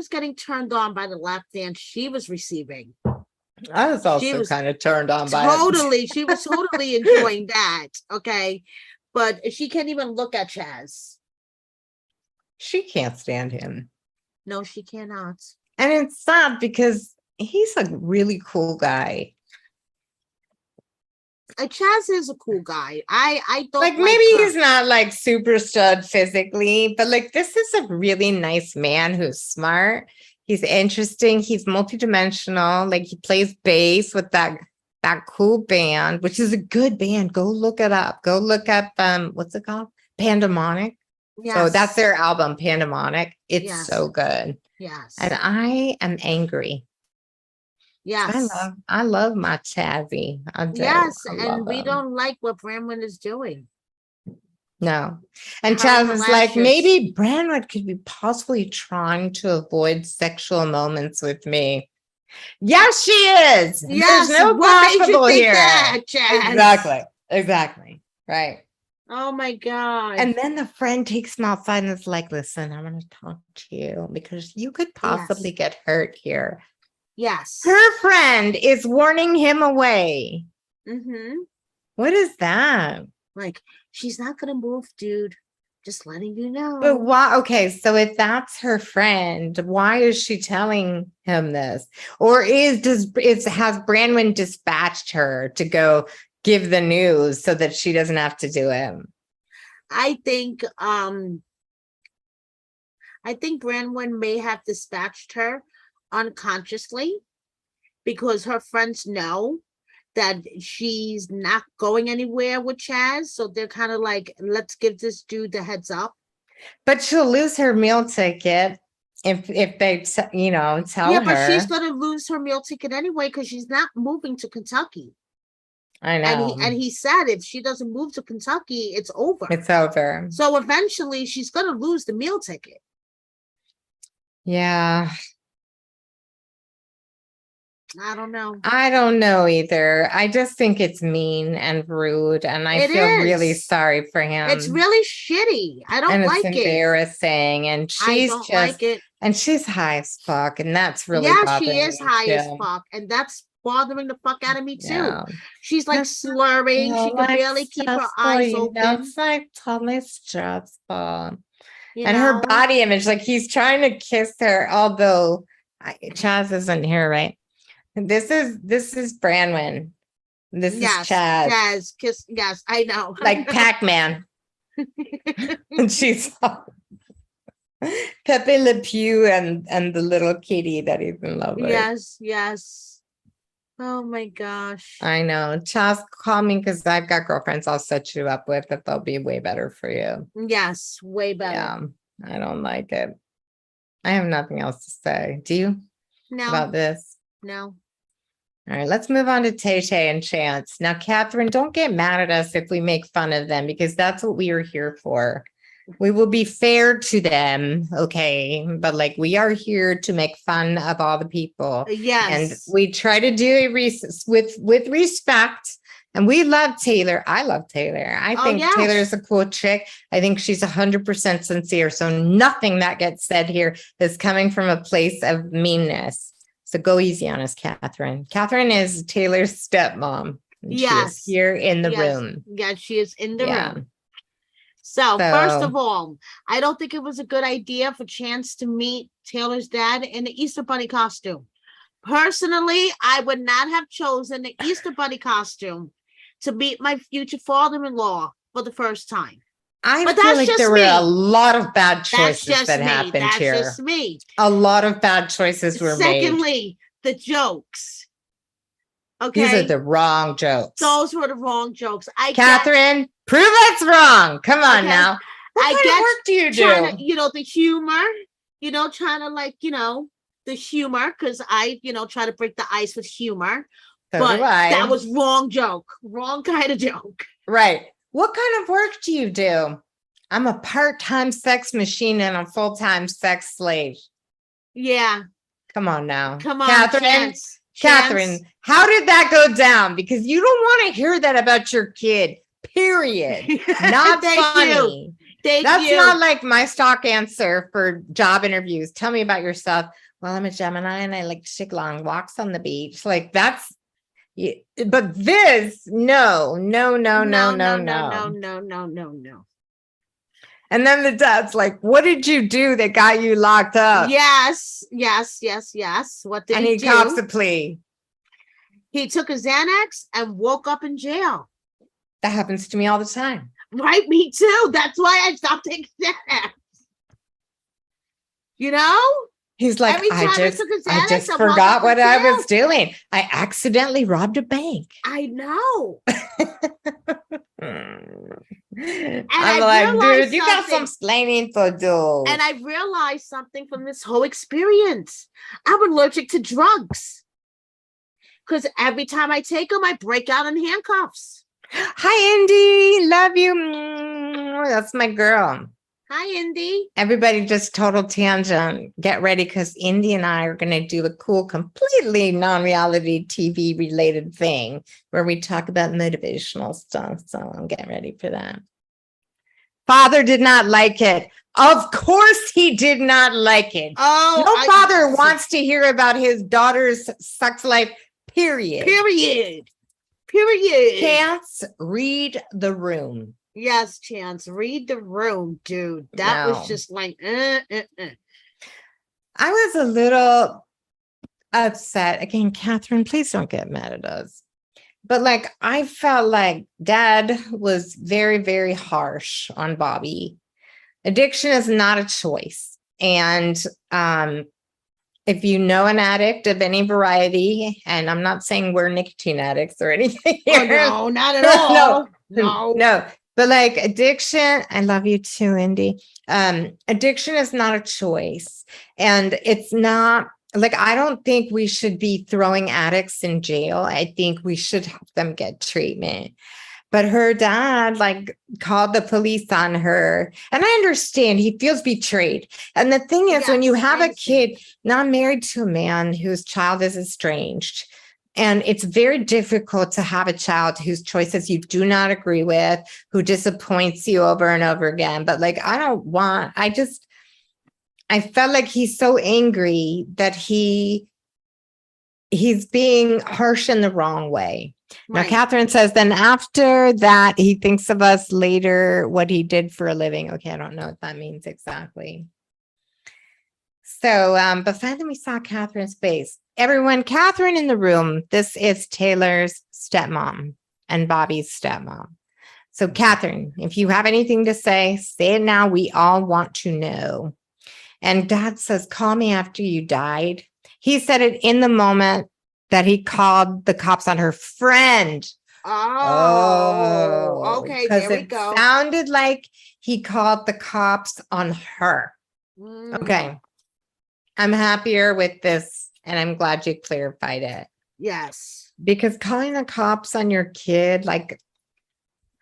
getting turned on by the lap dance she was receiving. I was also kind of turned on by it. She was totally enjoying that. Okay. But she can't even look at Chaz. She can't stand him. No, she cannot. And it's sad because he's a really cool guy. Chaz is a cool guy. I don't like maybe he's not like super stud physically, but like this is a really nice man who's smart. He's interesting. He's multidimensional. Like he plays bass with that cool band, which is a good band. Go look it up. Go look up what's it called? Pandemonic. Yes. So that's their album, Pandemonic. It's so good. Yes. And I am angry. Yes. I love my Chazzy. Yes, and we don't like what Branwen is doing. No. And Chaz is like, maybe Branwen could be possibly trying to avoid sexual moments with me. Yes, she is. Yes, there's no possible here. That, Exactly. Right. Oh my God. And then the friend takes him outside and is like, listen, I want to talk to you because you could possibly get hurt here. Yes. Her friend is warning him away. Mm-hmm. What is that? Like, she's not going to move, dude. Just letting you know. But why? Okay, so if that's her friend, why is she telling him this? Or has Branwen dispatched her to go give the news so that she doesn't have to do it? I think Branwen may have dispatched her unconsciously because her friends know that she's not going anywhere with Chaz, so they're kind of like, let's give this dude the heads up. But she'll lose her meal ticket if they tell her. Yeah, but she's gonna lose her meal ticket anyway because she's not moving to Kentucky. I know. And he said if she doesn't move to Kentucky, it's over. It's over. So eventually she's gonna lose the meal ticket. Yeah. I don't know. I don't know either. I just think it's mean and rude, and I feel really sorry for him. It's really shitty. I don't like it. And it's embarrassing, and she's just like it. And she's high as fuck, and that's really she is high as fuck, and that's bothering the fuck out of me too. Yeah. She's like slurring. She can barely keep her eyes open. It's like totally stressful. And her body image, like he's trying to kiss her, although Chaz isn't here, right? This is Branwen. This is Chaz. Chaz, kiss. Yes, I know. Like Pac-Man. And she's Pepe Le Pew and the little kitty that he's in love with. Yes. Oh my gosh. I know. Chaz, call me because I've got girlfriends I'll set you up with that they'll be way better for you. Yes, way better. Yeah, I don't like it. I have nothing else to say. Do you? No. About this? No. All right, let's move on to Taytay and Chance. Now, Catherine, don't get mad at us if we make fun of them, because that's what we are here for. We will be fair to them, okay? But like, we are here to make fun of all the people. Yes. And we try to do it with respect. And we love Taylor. I love Taylor. I think Taylor is a cool chick. I think she's 100% sincere. So nothing that gets said here is coming from a place of meanness. So go easy on us, Catherine. Catherine is Taylor's stepmom. She is here in the room. Yeah, she is in the room. So first of all, I don't think it was a good idea for Chance to meet Taylor's dad in the Easter Bunny costume. Personally, I would not have chosen the Easter Bunny costume to meet my future father-in-law for the first time. I feel like there were a lot of bad choices that happened here. That's just me. A lot of bad choices were made. Secondly, the jokes. Okay. These are the wrong jokes. Those were the wrong jokes. Catherine, prove that's wrong. Come on now. What kind of work do you do? The humor, trying to like, the humor, because I, try to break the ice with humor. So but do I. That was wrong joke. Wrong kind of joke. Right. What kind of work do you do? I'm a part-time sex machine and a full-time sex slave. Yeah. Come on now. Come on, Catherine. Catherine, how did that go down? Because you don't want to hear that about your kid. Period. Not funny. That's not like my stock answer for job interviews. Tell me about yourself. Well, I'm a Gemini and I like to take long walks on the beach. Like that's. But this, no. And then the dad's like, what did you do that got you locked up? Yes. What did he do? And he cops a plea. He took a Xanax and woke up in jail. That happens to me all the time. Right, me too. That's why I stopped taking Xanax. He's like, I just forgot what I was doing. I accidentally robbed a bank. I know. I'm like, dude, you got some explaining to do. And I realized something from this whole experience. I'm allergic to drugs. Because every time I take them, I break out in handcuffs. Hi, Indy. Love you. That's my girl. Hi, Indy. Everybody just total tangent. Get ready because Indy and I are going to do a cool, completely non-reality TV related thing where we talk about motivational stuff. So I'm getting ready for that. Father did not like it. Of course he did not like it. Oh, no father wants to hear about his daughter's sex life, period. Chance, read the room. Yes, Chance, read the room, dude. That was just like, I was a little upset. Again, Catherine, please don't get mad at us. But like, I felt like Dad was very, very harsh on Bobby. Addiction is not a choice. And if you know an addict of any variety, and I'm not saying we're nicotine addicts or anything. Oh, no, not at all. No. But like addiction, I love you too, Indy. Addiction is not a choice. And it's not like, I don't think we should be throwing addicts in jail. I think we should help them get treatment. But her dad like called the police on her. And I understand he feels betrayed. And the thing is, when you have a kid not married to a man whose child is estranged, and it's very difficult to have a child whose choices you do not agree with, who disappoints you over and over again. But like, I felt like he's so angry that he's being harsh in the wrong way. Right. Now, Catherine says, then after that, he thinks of us later, what he did for a living. Okay, I don't know what that means exactly. So, but finally we saw Catherine's face. Everyone, Catherine in the room. This is Taylor's stepmom and Bobby's stepmom. So, Catherine, if you have anything to say it now. We all want to know. And Dad says, call me after you died. He said it in the moment that he called the cops on her friend. Oh, okay. There we go. It sounded like he called the cops on her. Okay. I'm happier with this, and I'm glad you clarified it. Yes. Because calling the cops on your kid, like,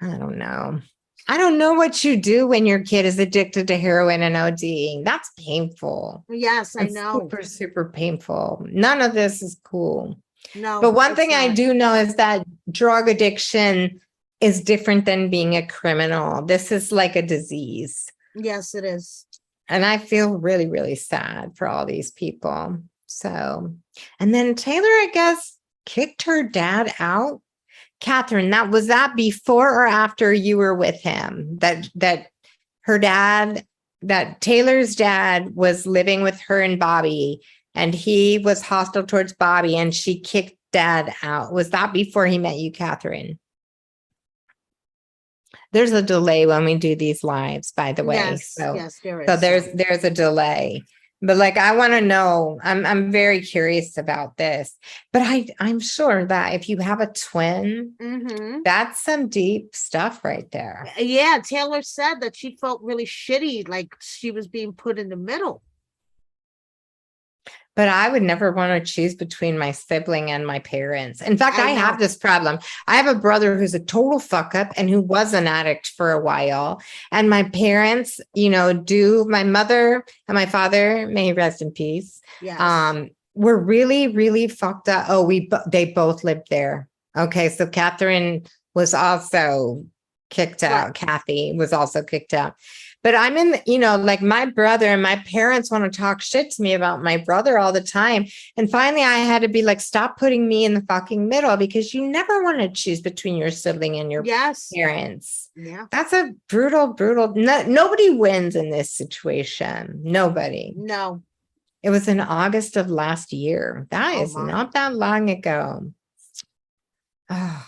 I don't know. I don't know what you do when your kid is addicted to heroin and ODing. That's painful. Yes, I It's know. super, super painful. None of this is cool. No. But one thing I do know is that drug addiction is different than being a criminal. This is like a disease. Yes, it is. And I feel really, really sad for all these people. So, and then Taylor, I guess, kicked her dad out. Catherine, was that before or after you were with him? That her dad, that Taylor's dad was living with her and Bobby, and he was hostile towards Bobby, and she kicked dad out. Was that before he met you, Catherine? There's a delay when we do these lives, by the way. Yes, yes, there is. So there's a delay. But like, I want to know, I'm very curious about this, but I'm sure that if you have a twin, that's some deep stuff right there. Yeah. Taylor said that she felt really shitty, like she was being put in the middle. But I would never want to choose between my sibling and my parents. In fact, I have this problem. I have a brother who's a total fuck up and who was an addict for a while. And my parents, my mother and my father, may he rest in peace. Yes. Were really, really fucked up. Oh, they both lived there. Okay. So Catherine was also kicked out. Right. Kathy was also kicked out. But I'm in, like my brother and my parents want to talk shit to me about my brother all the time. And finally, I had to be like, stop putting me in the fucking middle, because you never want to choose between your sibling and your parents. Yeah. That's a brutal. Nobody wins in this situation. Nobody. No. It was in August of last year. That is not that long ago. Oh.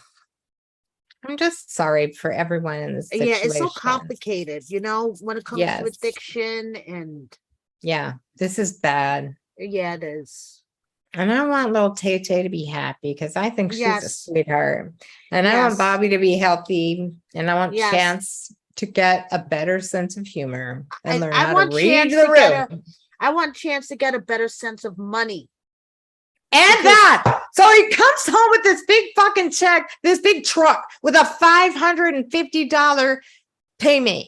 I'm just sorry for everyone in this situation. Yeah, it's so complicated, when it comes to addiction and. Yeah, this is bad. Yeah, it is. And I want little Taytay to be happy, because I think she's a sweetheart. And I want Bobby to be healthy. And I want Chance to get a better sense of humor and learn how to read the room. I want Chance to get a better sense of money. And that. So he comes home with this big fucking check, this big truck with a $550 payment.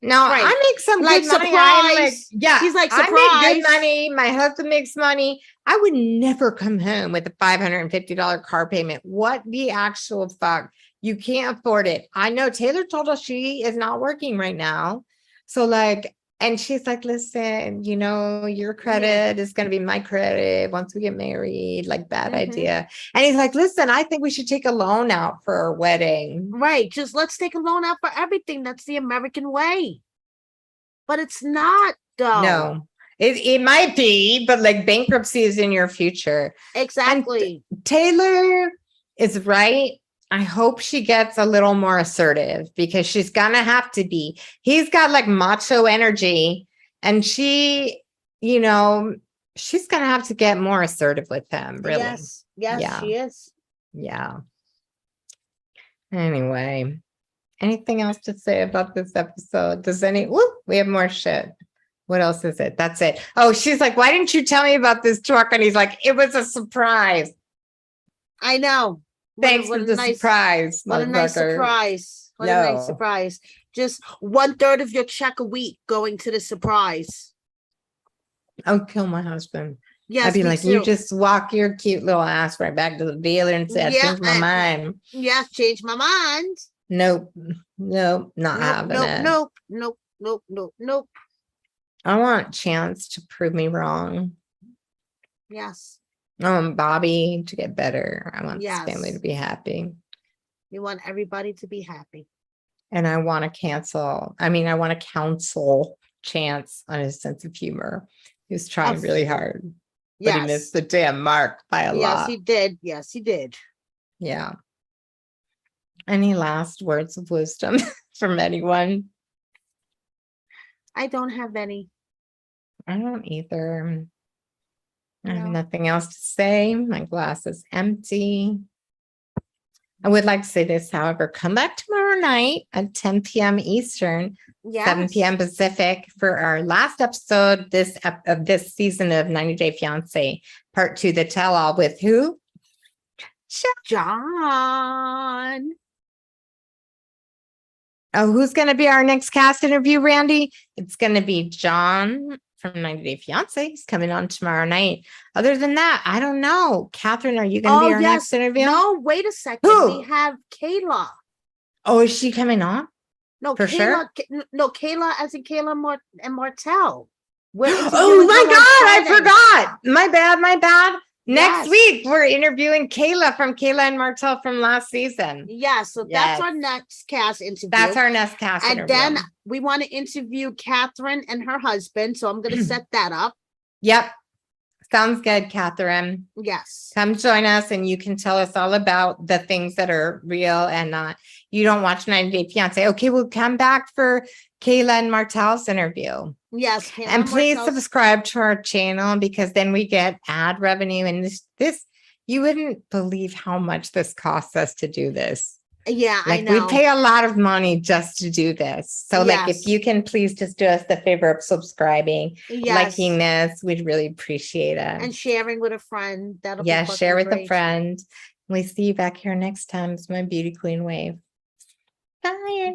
Now I make some good money. He's like, surprise. I make good money. My husband makes money. I would never come home with a $550 car payment. What the actual fuck? You can't afford it. I know Taylor told us she is not working right now. So like, and she's like, listen, your credit is going to be my credit once we get married. Like, bad idea. And he's like, listen, I think we should take a loan out for our wedding. Right. Just let's take a loan out for everything. That's the American way. But it's not, though. No, it might be, but like bankruptcy is in your future. Exactly. And Taylor is right. I hope she gets a little more assertive, because she's gonna have to be. He's got like macho energy, and she, she's gonna have to get more assertive with him. Really? Yes, she is. Yeah. Anyway, anything else to say about this episode? We have more shit. What else is it? That's it. Oh, she's like, why didn't you tell me about this truck? And he's like, it was a surprise. I know. Thanks for the surprise. What a nice surprise. What a nice surprise. Just 1/3 of your check a week going to the surprise. I'll kill my husband. Yes, I'd be like, you just walk your cute little ass right back to the dealer and say, I changed my mind. Yes, change my mind. Nope, not having it. Nope. I want Chance to prove me wrong. Yes. I want Bobby to get better. I want this family to be happy. You want everybody to be happy. And I want to counsel Chance on his sense of humor. He was trying really hard. But he missed the damn mark by a lot. Yes, he did. Yeah. Any last words of wisdom from anyone? I don't have any. I don't either. I have nothing else to say. My glass is empty. I would like to say this, however, come back tomorrow night at 10 p.m. Eastern, 7 p.m. Pacific for our last episode of this season of 90 Day Fiancé, part 2, the tell-all with who? John. Oh, who's going to be our next cast interview, Randy? It's going to be John from 90 Day Fiancé. He's coming on tomorrow night. Other than that, I don't know. Catherine, are you going to be our next interview? No, wait a second. Who? We have Kayla. Oh, is she coming on? No, For Kayla. sure? No, Kayla as in Kayla and Martell. Oh my God, I forgot. My bad. Next week, we're interviewing Kayla and Martell from last season. Yeah, so that's our next cast interview. That's our next cast interview. And then we want to interview Catherine and her husband, so I'm going to set that up. Yep. Sounds good, Catherine. Yes. Come join us and you can tell us all about the things that are real and not. You don't watch 90 Day Fiancé. Okay, we'll come back for Kayla and Martell's interview. Yes. And please subscribe to our channel because then we get ad revenue. And this you wouldn't believe how much this costs us to do this. Yeah, like I know. We pay a lot of money just to do this. So like if you can please just do us the favor of subscribing, liking this, we'd really appreciate it. And sharing with a friend. Share with a friend. We see you back here next time. It's my beauty queen wave. Bye.